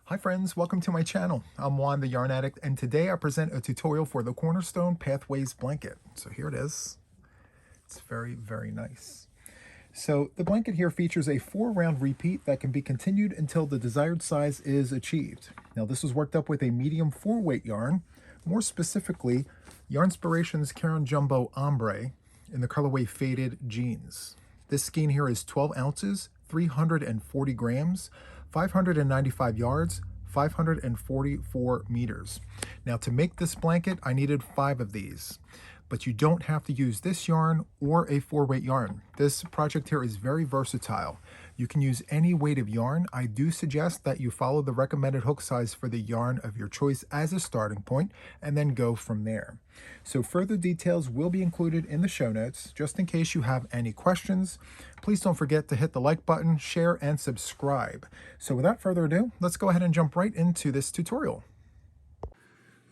Hi friends, welcome to my channel. I'm Juan the Yarn Addict, and today I present a tutorial for the Cornerstone Pathways blanket. So here it is. It's very, very nice. So the blanket here features a 4-round repeat that can be continued until the desired size is achieved. Now this was worked up with a medium 4-weight yarn, more specifically Yarnspiration's Caron Jumbo Ombre in the colorway Faded Jeans. This skein here is 12 ounces, 340 grams, 595 yards, 544 meters. Now to make this blanket, I needed 5 of these, but you don't have to use this yarn or a 4-weight yarn. This project here is very versatile. You can use any weight of yarn. I do suggest that you follow the recommended hook size for the yarn of your choice as a starting point and then go from there. So further details will be included in the show notes. Just in case you have any questions, please don't forget to hit the like button, share, and subscribe. So without further ado, let's go ahead and jump right into this tutorial.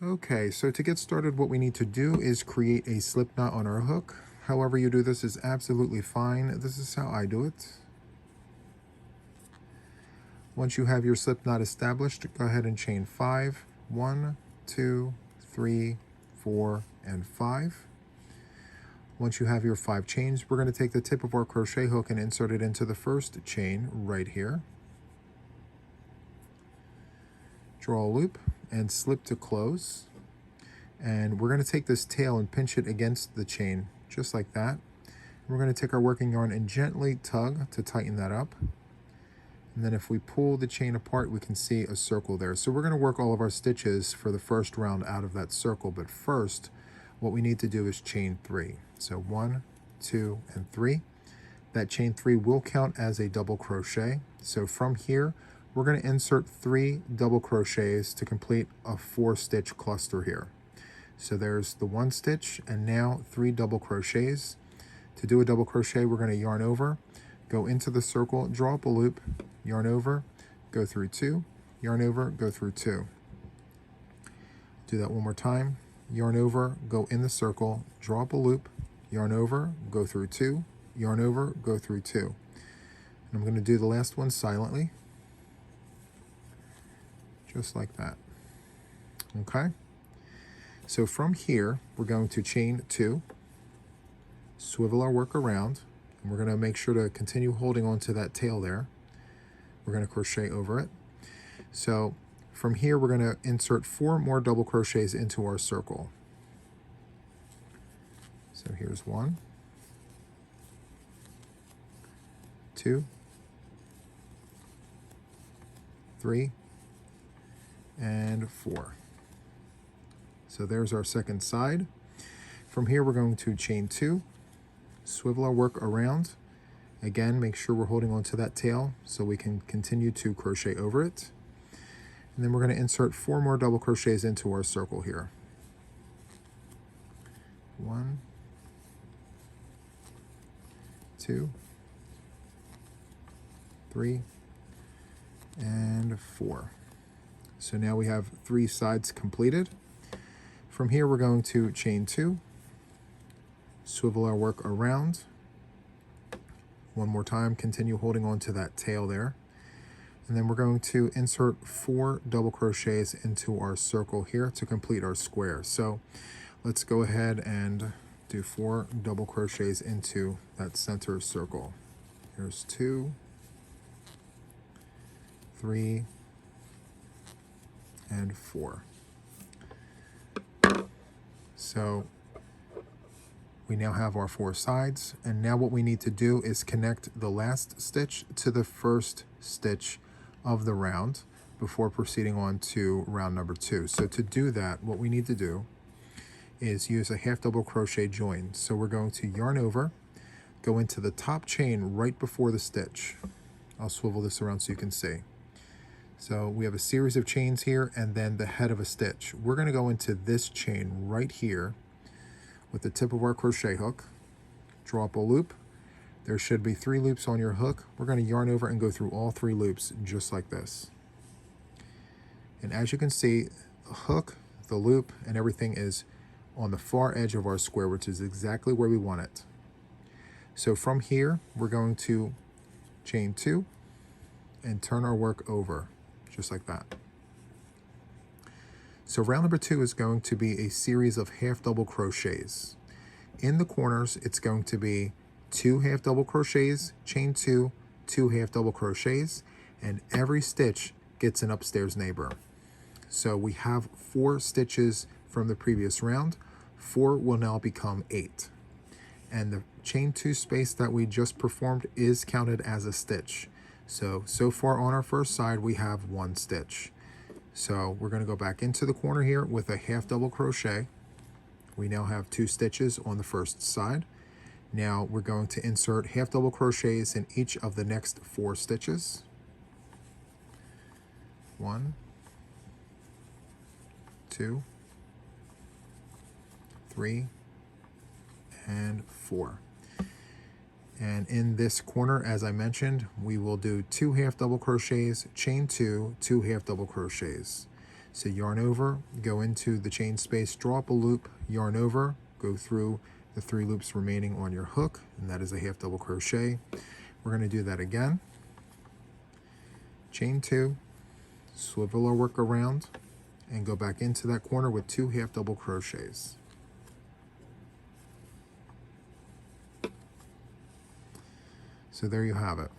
Okay, so to get started, what we need to do is create a slip knot on our hook. However you do this is absolutely fine. This is how I do it. Once you have your slip knot established, go ahead and chain 5. 1, 2, 3, 4, and 5. Once you have your 5 chains, we're going to take the tip of our crochet hook and insert it into the first chain right here. Draw a loop and slip to close. And we're going to take this tail and pinch it against the chain, just like that. We're going to take our working yarn and gently tug to tighten that up. And then if we pull the chain apart, we can see a circle there. So we're going to work all of our stitches for the first round out of that circle. But first, what we need to do is chain 3. So 1, 2, and 3. That chain 3 will count as a double crochet. So from here, we're going to insert 3 double crochets to complete a 4-stitch cluster here. So there's the 1 stitch and now 3 double crochets. To do a double crochet, we're going to yarn over, go into the circle, draw up a loop, yarn over, go through 2, yarn over, go through 2. Do that one more time. Yarn over, go in the circle, draw up a loop, yarn over, go through 2, yarn over, go through 2. And I'm going to do the last one silently, just like that. Okay? So from here, we're going to chain 2, swivel our work around, and we're going to make sure to continue holding on to that tail there. We're going to crochet over it. So from here, we're going to insert 4 more double crochets into our circle. So here's 1, 2, 3, and 4. So there's our second side. From here, we're going to chain 2, swivel our work around. Again, make sure we're holding on to that tail so we can continue to crochet over it. And then we're going to insert 4 more double crochets into our circle here. 1, 2, 3, and 4. So now we have 3 sides completed. From here, we're going to chain 2, swivel our work around. One more time, continue holding on to that tail there. And then we're going to insert 4 double crochets into our circle here to complete our square. So let's go ahead and do 4 double crochets into that center circle. Here's 2, 3, and 4. So we now have our 4 sides, and now what we need to do is connect the last stitch to the first stitch of the round before proceeding on to round number 2. So to do that, what we need to do is use a half double crochet join. So we're going to yarn over, go into the top chain right before the stitch. I'll swivel this around so you can see. So we have a series of chains here and then the head of a stitch. We're going to go into this chain right here with the tip of our crochet hook, draw up a loop. There should be 3 loops on your hook. We're going to yarn over and go through all 3 loops just like this. And as you can see, the hook, the loop, and everything is on the far edge of our square, which is exactly where we want it. So from here, we're going to chain 2 and turn our work over, just like that. So round number 2 is going to be a series of half double crochets. In the corners, it's going to be 2 half double crochets, chain 2, 2 half double crochets, and every stitch gets an upstairs neighbor. So we have 4 stitches from the previous round. 4 will now become 8. And the chain 2 space that we just performed is counted as a stitch. So far on our first side, we have 1 stitch. So we're going to go back into the corner here with a half double crochet. We now have 2 stitches on the first side. Now we're going to insert half double crochets in each of the next 4 stitches. 1, 2, 3, and 4. And in this corner, as I mentioned, we will do 2 half double crochets, chain 2, 2 half double crochets. So yarn over, go into the chain space, draw up a loop, yarn over, go through the 3 loops remaining on your hook, and that is a half double crochet. We're going to do that again. Chain 2, swivel our work around, and go back into that corner with 2 half double crochets. So there you have it.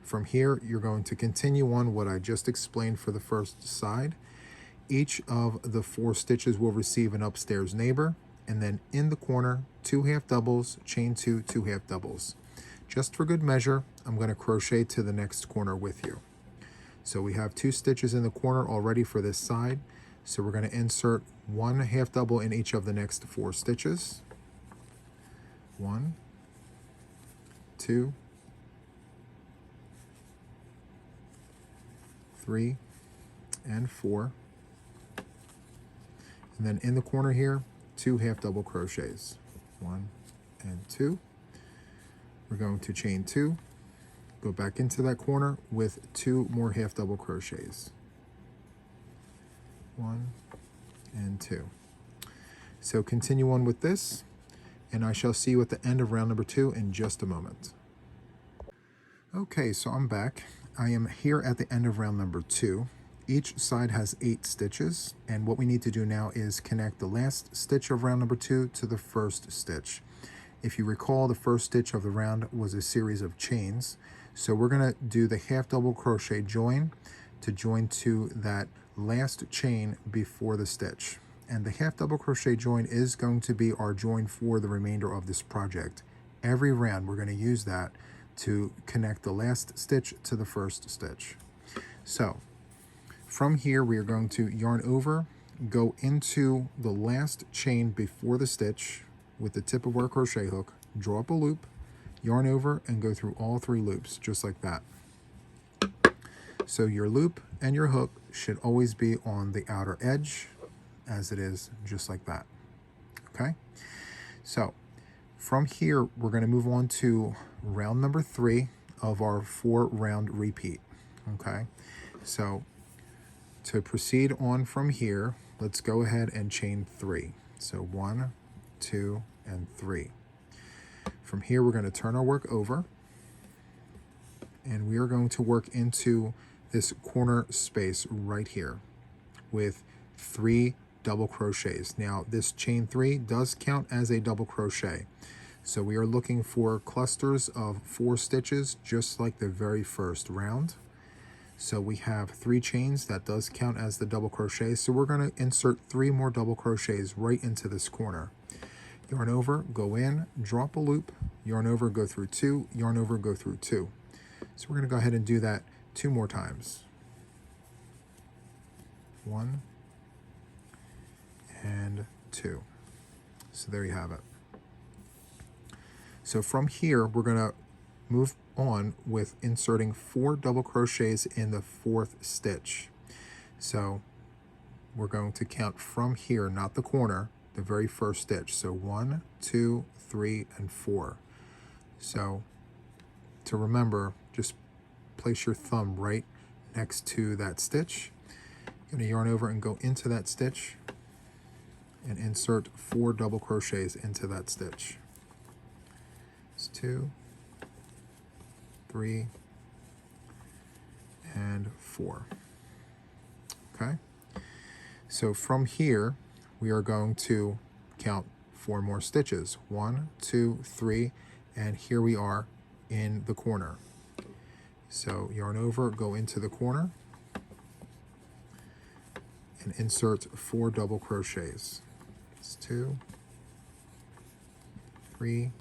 From here, you're going to continue on what I just explained for the first side. Each of the 4 stitches will receive an upstairs neighbor, and then in the corner, 2 half doubles, chain 2, 2 half doubles. Just for good measure, I'm going to crochet to the next corner with you. So we have 2 stitches in the corner already for this side. So we're going to insert 1 half double in each of the next 4 stitches. 1, 2, 3, and 4. And then in the corner here, 2 half double crochets. 1 and 2. We're going to chain 2, go back into that corner with 2 more half double crochets. 1 and 2. So continue on with this, and I shall see you at the end of round number 2 in just a moment. Okay, so I'm back. I am here at the end of round number 2. Each side has 8 stitches, and what we need to do now is connect the last stitch of round number 2 to the first stitch. If you recall, the first stitch of the round was a series of chains, so we're going to do the half double crochet join to join to that last chain before the stitch. And the half double crochet join is going to be our join for the remainder of this project. Every round we're going to use that to connect the last stitch to the first stitch. So from here we are going to yarn over, go into the last chain before the stitch with the tip of our crochet hook, draw up a loop, yarn over, and go through all 3 loops just like that. So your loop and your hook should always be on the outer edge, as it is just like that. Okay, so from here we're going to move on to round number 3 of our 4 round repeat. Okay, so to proceed on from here, let's go ahead and chain 3. So 1, 2, and 3. From here we're going to turn our work over, and we are going to work into this corner space right here with 3 double crochets. Now this chain 3 does count as a double crochet, so we are looking for clusters of 4 stitches just like the very first round. So we have 3 chains, that does count as the double crochet, so we're going to insert 3 more double crochets right into this corner. Yarn over, go in, drop a loop, yarn over, go through 2, yarn over, go through 2. So we're going to go ahead and do that 2 more times. 1 and 2. So there you have it. So from here we're going to move on with inserting 4 double crochets in the 4th stitch. So we're going to count from here, not the corner, the very first stitch. So 1, 2, 3, and 4. So to remember, just place your thumb right next to that stitch. You're going to yarn over and go into that stitch and insert 4 double crochets into that stitch. It's 2, 3, and 4. Okay, So from here, we are going to count 4 more stitches. 1, 2, 3, and here we are in the corner. So yarn over, go into the corner, and insert 4 double crochets. It's 2, 3,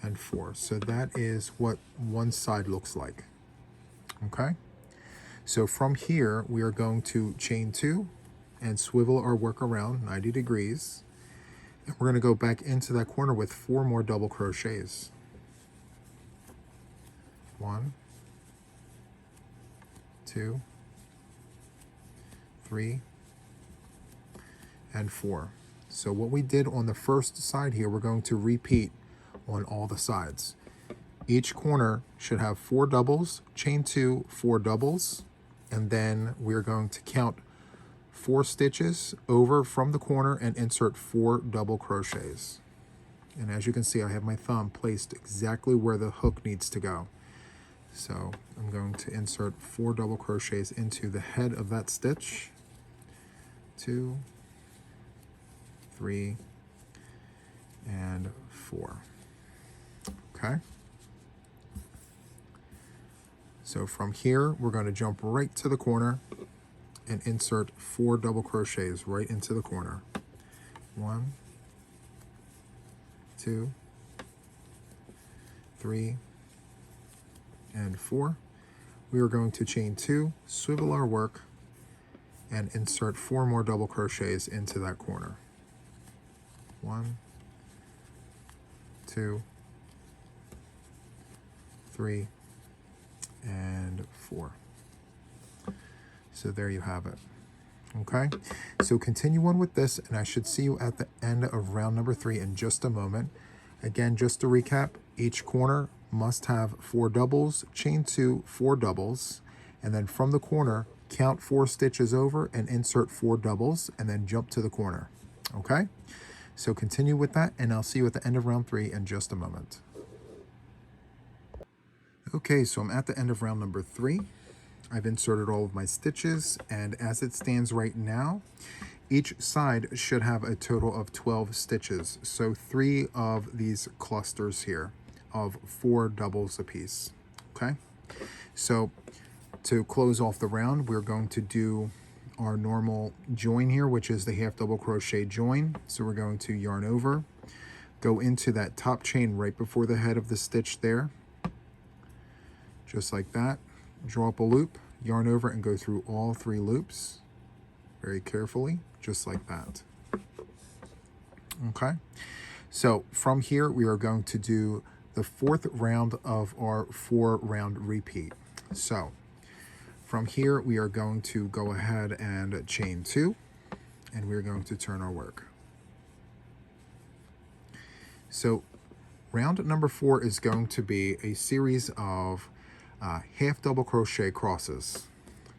and 4. So that is what one side looks like. Okay? So from here, we are going to chain 2 and swivel our work around 90 degrees. And we're going to go back into that corner with 4 more double crochets. 1, 2, 3, and 4. So what we did on the first side here, we're going to repeat on all the sides. Each corner should have 4 doubles, chain 2, 4 doubles, and then we're going to count 4 stitches over from the corner and insert 4 double crochets. And as you can see, I have my thumb placed exactly where the hook needs to go. So I'm going to insert 4 double crochets into the head of that stitch. 2, 3, and 4. Okay. So from here, we're going to jump right to the corner and insert 4 double crochets right into the corner. 1, 2, 3, and 4. We are going to chain 2, swivel our work, and insert 4 more double crochets into that corner. 1, 2, 3, and 4. So there you have it. Okay, so continue on with this, and I should see you at the end of round number 3 in just a moment. Again, just to recap, each corner must have 4 doubles, chain 2, 4 doubles, and then from the corner, count 4 stitches over and insert 4 doubles, and then jump to the corner. Okay, so continue with that, and I'll see you at the end of round 3 in just a moment. Okay, so I'm at the end of round number 3. I've inserted all of my stitches, and as it stands right now, each side should have a total of 12 stitches. So 3 of these clusters here of 4 doubles apiece. Okay, so to close off the round, we're going to do our normal join here, which is the half double crochet join. So we're going to yarn over, go into that top chain right before the head of the stitch there, just like that. Draw up a loop, yarn over, and go through all 3 loops very carefully, just like that. Okay, so from here we are going to do the 4th round of our 4-round repeat. So from here we are going to go ahead and chain 2, and we're going to turn our work. So round number 4 is going to be a series of half double crochet crosses,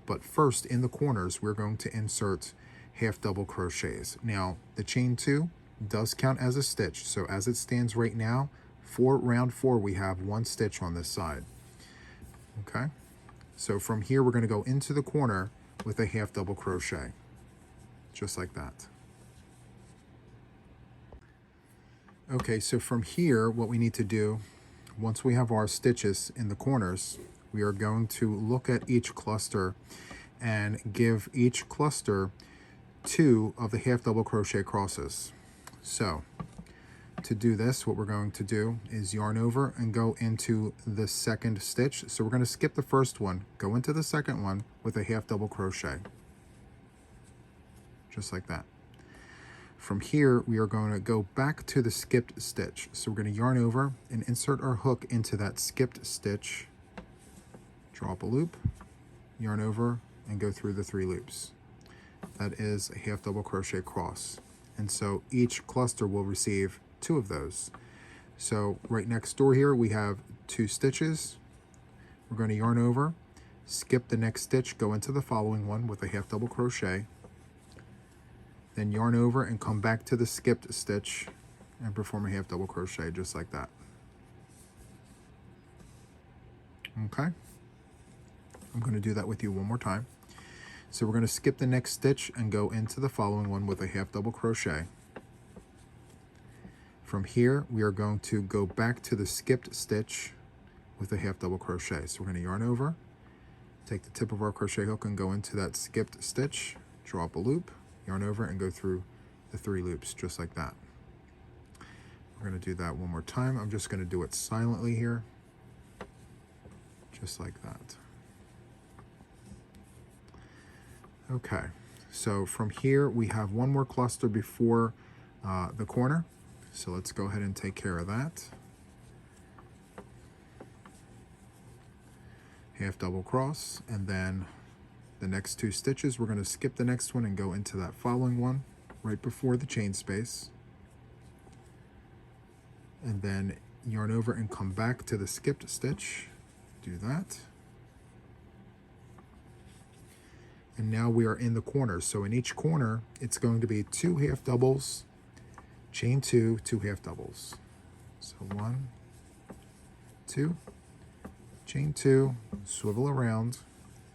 but first in the corners we're going to insert half double crochets. Now the chain 2 does count as a stitch, so as it stands right now, for round 4 we have 1 stitch on this side. Okay, so from here we're going to go into the corner with a half double crochet, just like that. Okay, so from here what we need to do, once we have our stitches in the corners, we are going to look at each cluster and give each cluster 2 of the half double crochet crosses. So to do this, what we're going to do is yarn over and go into the 2nd stitch. So we're going to skip the first one, go into the 2nd one with a half double crochet, just like that. From here, we are going to go back to the skipped stitch. So we're going to yarn over and insert our hook into that skipped stitch, draw up a loop, yarn over, and go through the 3 loops. That is a half double crochet cross. And so each cluster will receive 2 of those. So right next door here, we have 2 stitches. We're going to yarn over, skip the next stitch, go into the following one with a half double crochet, then yarn over and come back to the skipped stitch and perform a half double crochet, just like that. Okay, I'm going to do that with you one more time. So we're going to skip the next stitch and go into the following one with a half double crochet. From here, we are going to go back to the skipped stitch with a half double crochet. So we're going to yarn over, take the tip of our crochet hook and go into that skipped stitch, draw up a loop, yarn over, and go through the 3 loops just like that. We're going to do that one more time. I'm just going to do it silently here, just like that. Okay, so from here we have one more cluster before the corner. So let's go ahead and take care of that. Half double cross, and then the next 2 stitches, we're going to skip the next one and go into that following one right before the chain space. And then yarn over and come back to the skipped stitch. Do that. And now we are in the corner. So in each corner, it's going to be 2 half doubles, chain 2, 2 half doubles. So 1, 2, chain 2, swivel around,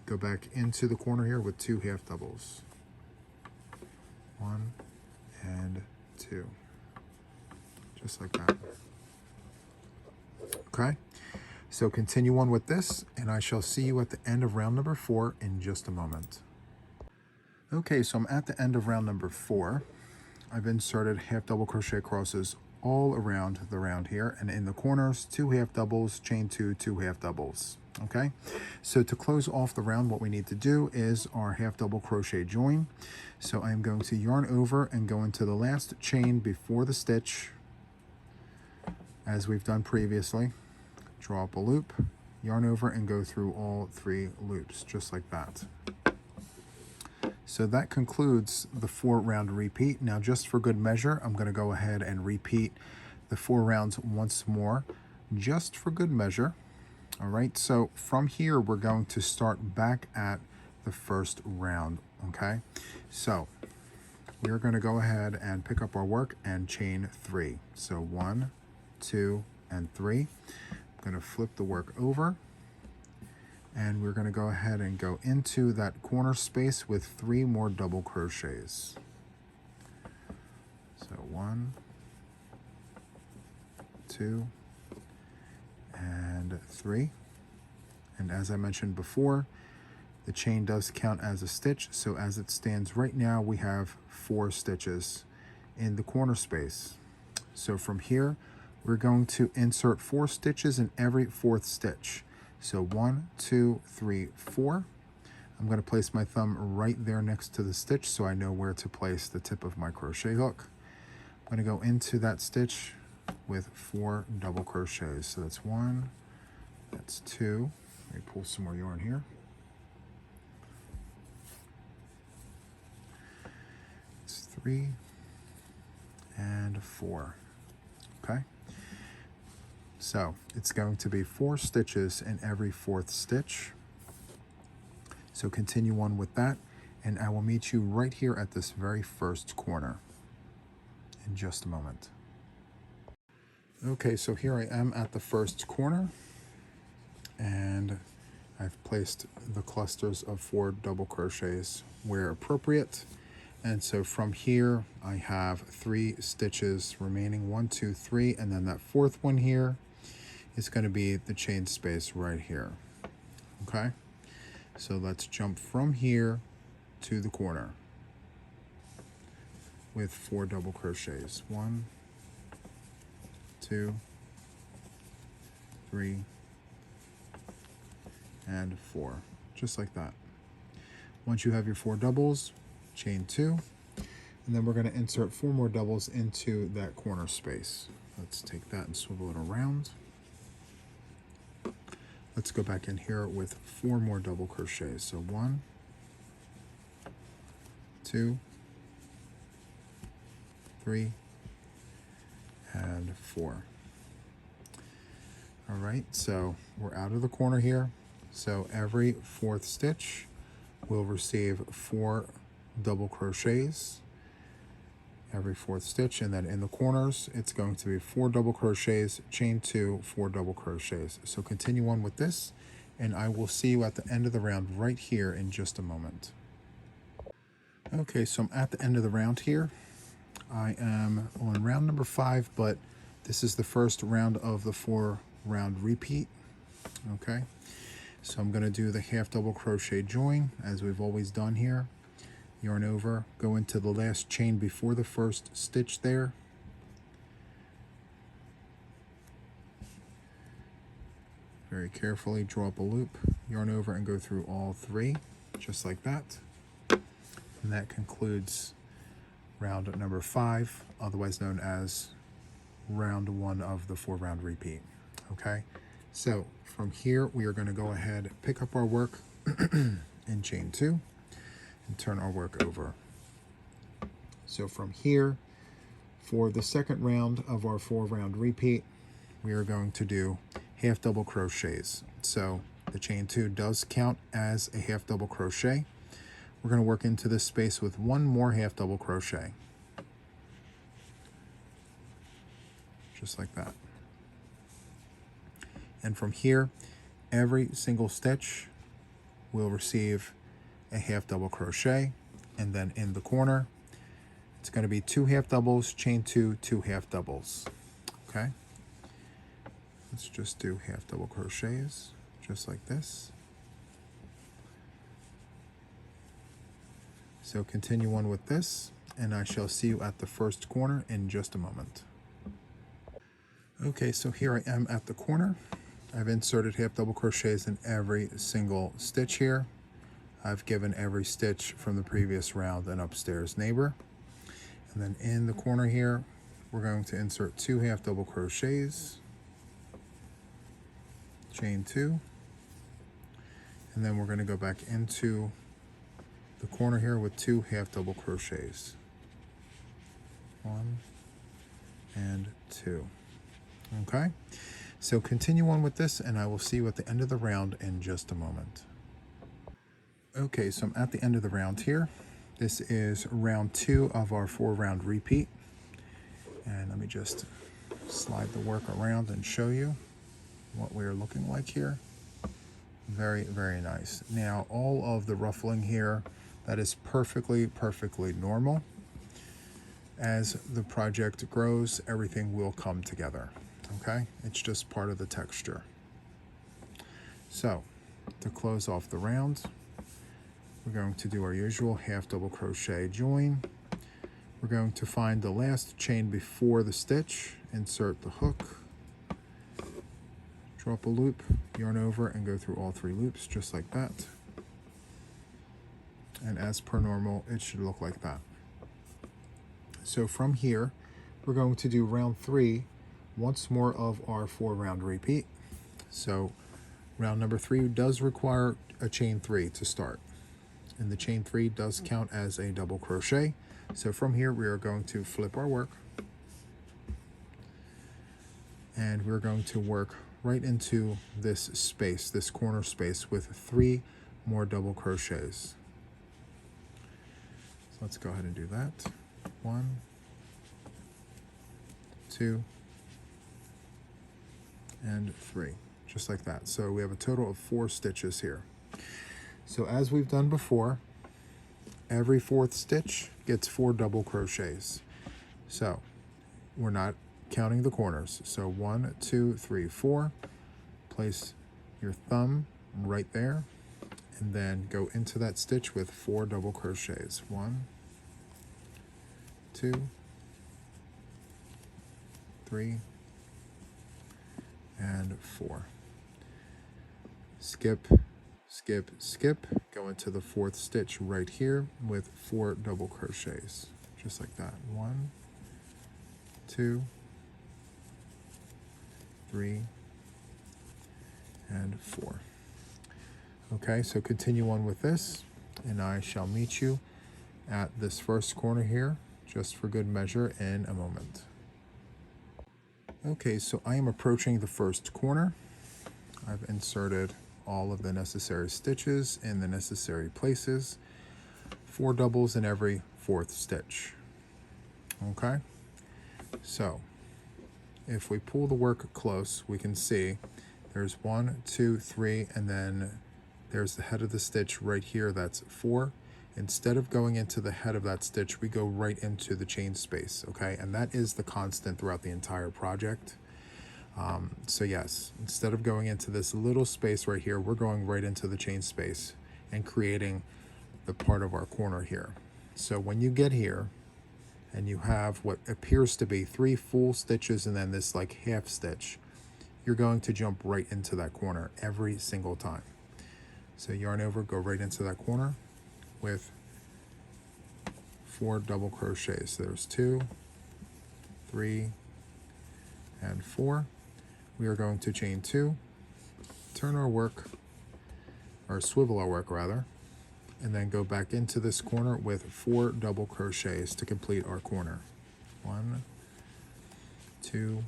go back into the corner here with 2 half doubles. 1 and 2. Just like that. Okay, so continue on with this, and I shall see you at the end of round number 4 in just a moment. Okay, so I'm at the end of round number 4. I've inserted half double crochet crosses all around the round here, and in the corners, 2 half doubles, chain 2, 2 half doubles. Okay, so to close off the round, what we need to do is our half double crochet join. So I'm going to yarn over and go into the last chain before the stitch, as we've done previously. Draw up a loop, yarn over, and go through all 3 loops, just like that. So that concludes the 4-round repeat. Now, just for good measure, I'm going to go ahead and repeat the 4 rounds once more, just for good measure. All right, so from here, we're going to start back at the first round, okay? So we're going to go ahead and pick up our work and chain 3. So 1, 2, and 3. I'm going to flip the work over, and we're going to go ahead and go into that corner space with 3 more double crochets. So 1, 2, and 3. And as I mentioned before, the chain does count as a stitch, so as it stands right now, we have 4 stitches in the corner space. So from here, we're going to insert 4 stitches in every 4th stitch. So 1, 2, 3, 4. I'm going to place my thumb right there next to the stitch so I know where to place the tip of my crochet hook. I'm going to go into that stitch with 4 double crochets. So that's 1, that's 2. Let me pull some more yarn here. It's 3 and 4. Okay. So it's going to be 4 stitches in every 4th stitch. So continue on with that, and I will meet you right here at this very first corner in just a moment. Okay, so here I am at the first corner, and I've placed the clusters of 4 double crochets where appropriate. And so from here, I have 3 stitches remaining, 1, 2, 3, and then that 4th one here is going to be the chain space right here. Okay, so let's jump from here to the corner with 4 double crochets. 1, 2, 3, and 4, just like that. Once you have your 4 doubles, chain 2, and then we're going to insert 4 more doubles into that corner space. Let's take that and swivel it around. Let's go back in here with 4 more double crochets. So 1, 2, 3, and 4. All right, so we're out of the corner here. So every 4th stitch will receive 4 double crochets every 4th stitch, and then in the corners it's going to be 4 double crochets, chain 2, 4 double crochets. So continue on with this, and I will see you at the end of the round right here in just a moment. Okay, so I'm at the end of the round here. I am on round number 5, but this is the first round of the 4-round repeat. Okay, so I'm going to do the half double crochet join as we've always done here. Yarn over, go into the last chain before the first stitch there. Very carefully draw up a loop, yarn over, and go through all 3, just like that. And that concludes round number 5, otherwise known as round 1 of the 4-round repeat. Okay, so from here we are going to go ahead, pick up our work in chain 2 and turn our work over. So from here, for the second round of our 4-round repeat, we are going to do half double crochets. So the chain 2 does count as a half double crochet. We're going to work into this space with 1 more half double crochet, just like that. And from here, every single stitch will receive a half double crochet, and then in the corner it's going to be 2 half doubles, chain 2, 2 half doubles. Okay, let's just do half double crochets just like this. So continue on with this, and I shall see you at the first corner in just a moment. Okay, so here I am at the corner. I've inserted half double crochets in every single stitch here. I've given every stitch from the previous round an upstairs neighbor. And then in the corner here, we're going to insert 2 half double crochets, chain 2, and then we're going to go back into the corner here with 2 half double crochets, 1 and 2. Okay, so continue on with this, and I will see you at the end of the round in just a moment. Okay, so I'm at the end of the round here. This is round 2 of our 4-round repeat, and let me just slide the work around and show you what we're looking like here. Very, very nice. Now, all of the ruffling here, that is perfectly normal. As the project grows, everything will come together. Okay, it's just part of the texture. So to close off the round, we're going to do our usual half double crochet join. We're going to find the last chain before the stitch, insert the hook, draw up a loop, yarn over, and go through all 3 loops just like that. And as per normal, it should look like that. So from here, we're going to do round 3 once more of our 4-round repeat. So round number 3 does require a chain 3 to start, and the chain 3 does count as a double crochet. So from here we are going to flip our work, and we're going to work right into this space, this corner space, with 3 more double crochets. So let's go ahead and do that. 1, 2, and 3, just like that. So we have a total of 4 stitches here. So as we've done before, every 4th stitch gets 4 double crochets. So we're not counting the corners. So 1, 2, 3, 4. Place your thumb right there, and then go into that stitch with 4 double crochets. 1, 2, 3, and 4. Skip, skip, skip, go into the 4th stitch right here with 4 double crochets, just like that. 1, 2, 3, and 4. Okay, so continue on with this, and I shall meet you at this first corner here, just for good measure, in a moment. Okay, so I am approaching the first corner. I've inserted all of the necessary stitches in the necessary places, 4 doubles in every 4th stitch. Okay, so if we pull the work close, we can see there's 1, 2, 3, and then there's the head of the stitch right here, that's 4. instead of going into the head of that stitch, we go right into the chain space, okay? And that is the constant throughout the entire project. So yes, instead of going into this little space right here, we're going right into the chain space and creating the part of our corner here. So when you get here and you have what appears to be 3 full stitches and then this like half stitch, you're going to jump right into that corner every single time. So yarn over, go right into that corner with 4 double crochets. So there's 2, 3, and 4. We are going to chain 2, turn our work, or swivel our work rather, and then go back into this corner with 4 double crochets to complete our corner. 1, 2,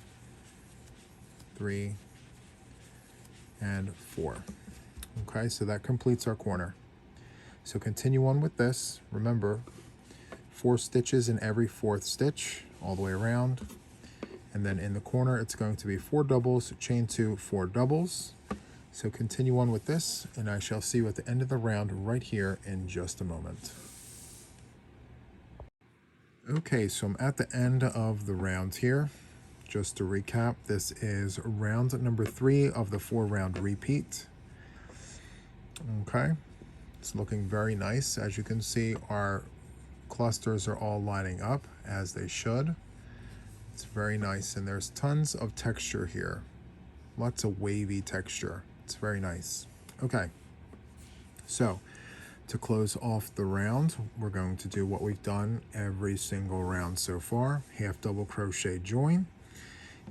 3, and 4. Okay, so that completes our corner. So continue on with this. Remember, 4 stitches in every 4th stitch all the way around. And then in the corner, it's going to be 4 doubles, chain 2, 4 doubles. So continue on with this, and I shall see you at the end of the round right here in just a moment. Okay, so I'm at the end of the round here. Just to recap, this is round number 3 of the 4-round repeat. Okay, it's looking very nice. As you can see, our clusters are all lining up as they should. It's very nice, and there's tons of texture here. Lots of wavy texture. It's very nice. Okay, so to close off the round, we're going to do what we've done every single round so far. Half double crochet join,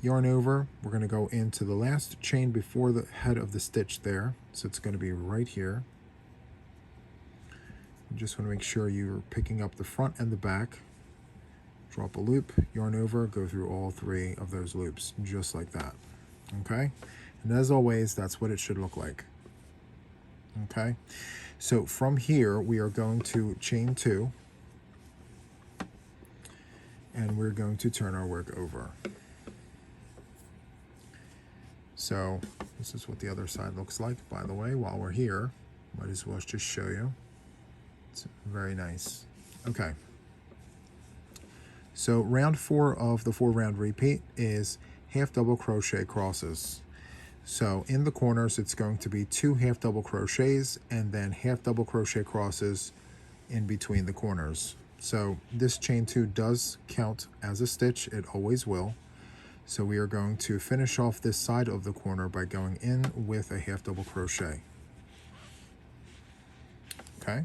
yarn over. We're going to go into the last chain before the head of the stitch there. So it's going to be right here. You just want to make sure you're picking up the front and the back. Drop a loop, yarn over, go through all 3 of those loops, just like that. Okay? And as always, that's what it should look like. Okay? So from here, we are going to chain 2, and we're going to turn our work over. So this is what the other side looks like, by the way. While we're here, might as well just show you. It's very nice. Okay. So round 4 of the 4-round repeat is half double crochet crosses. So in the corners, it's going to be 2 half double crochets and then half double crochet crosses in between the corners. So this chain 2 does count as a stitch. It always will. So we are going to finish off this side of the corner by going in with a half double crochet. Okay.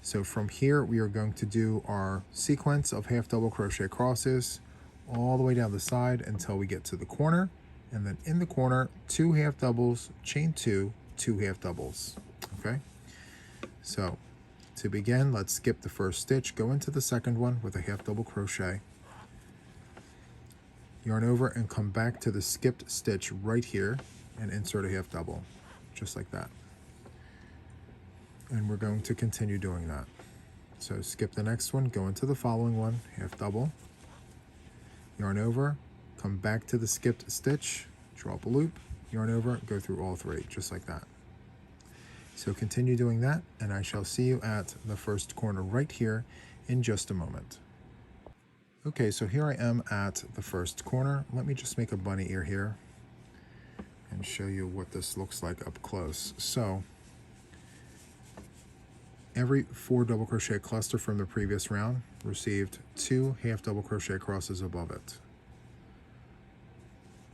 So from here, we are going to do our sequence of half double crochet crosses all the way down the side until we get to the corner. And then in the corner, 2 half doubles, chain 2, 2 half doubles. Okay. So to begin, let's skip the first stitch, go into the second one with a half double crochet, yarn over and come back to the skipped stitch right here and insert a half double, just like that. And we're going to continue doing that. So skip the next one, go into the following one, half double, yarn over, come back to the skipped stitch, drop a loop, yarn over, go through all 3, just like that. So continue doing that, and I shall see you at the first corner right here in just a moment. Okay, so here I am at the first corner. Let me just make a bunny ear here and show you what this looks like up close. So every 4 double crochet cluster from the previous round received 2 half double crochet crosses above it.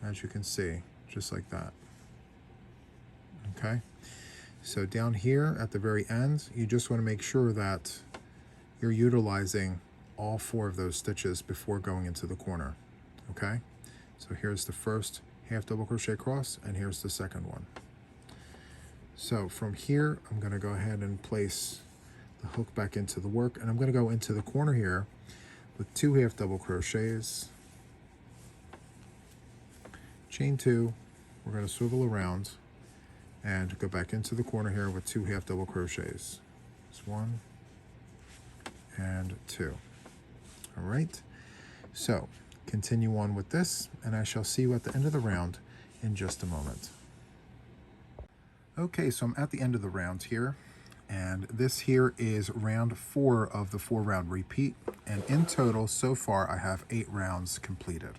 As you can see, just like that. Okay, so down here at the very end, you just want to make sure that you're utilizing all 4 of those stitches before going into the corner. Okay, so here's the first half double crochet cross, and here's the second one. So from here, I'm going to go ahead and place the hook back into the work, and I'm going to go into the corner here with 2 half double crochets, chain 2, we're going to swivel around and go back into the corner here with 2 half double crochets. It's 1 and 2. All right, so continue on with this, and I shall see you at the end of the round in just a moment. Okay, so I'm at the end of the round here. And this here is round 4 of the 4-round repeat. And in total, so far, I have 8 rounds completed.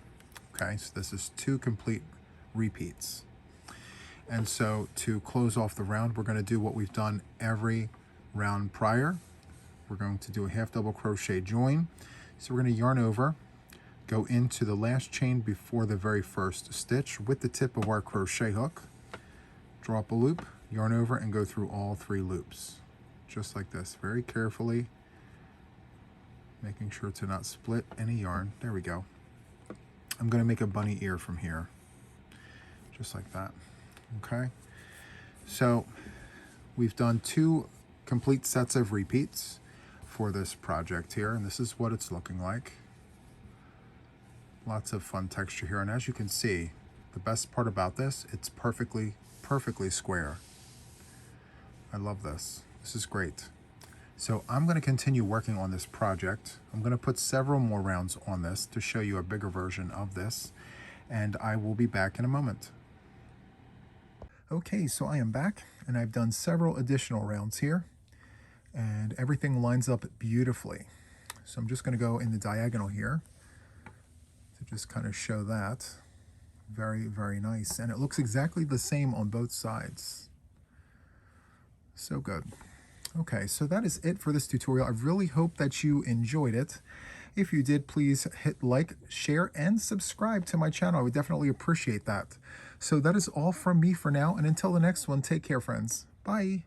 Okay, so this is 2 complete repeats. And so to close off the round, we're going to do what we've done every round prior. We're going to do a half double crochet join. So we're going to yarn over, go into the last chain before the very first stitch with the tip of our crochet hook, draw up a loop, yarn over, and go through all 3 loops. Just like this, very carefully, making sure to not split any yarn. There we go. I'm going to make a bunny ear from here, just like that. Okay, so we've done 2 complete sets of repeats for this project here, and this is what it's looking like. Lots of fun texture here, and as you can see, the best part about this, it's perfectly square. I love this. This is great. So I'm going to continue working on this project. I'm going to put several more rounds on this to show you a bigger version of this, and I will be back in a moment. Okay, so I am back, and I've done several additional rounds here, and everything lines up beautifully. So I'm just going to go in the diagonal here to just kind of show that. Very, very nice, and it looks exactly the same on both sides. So good. Okay, so that is it for this tutorial. I really hope that you enjoyed it. If you did, please hit like, share, and subscribe to my channel. I would definitely appreciate that. So that is all from me for now, and until the next one, take care, friends. Bye.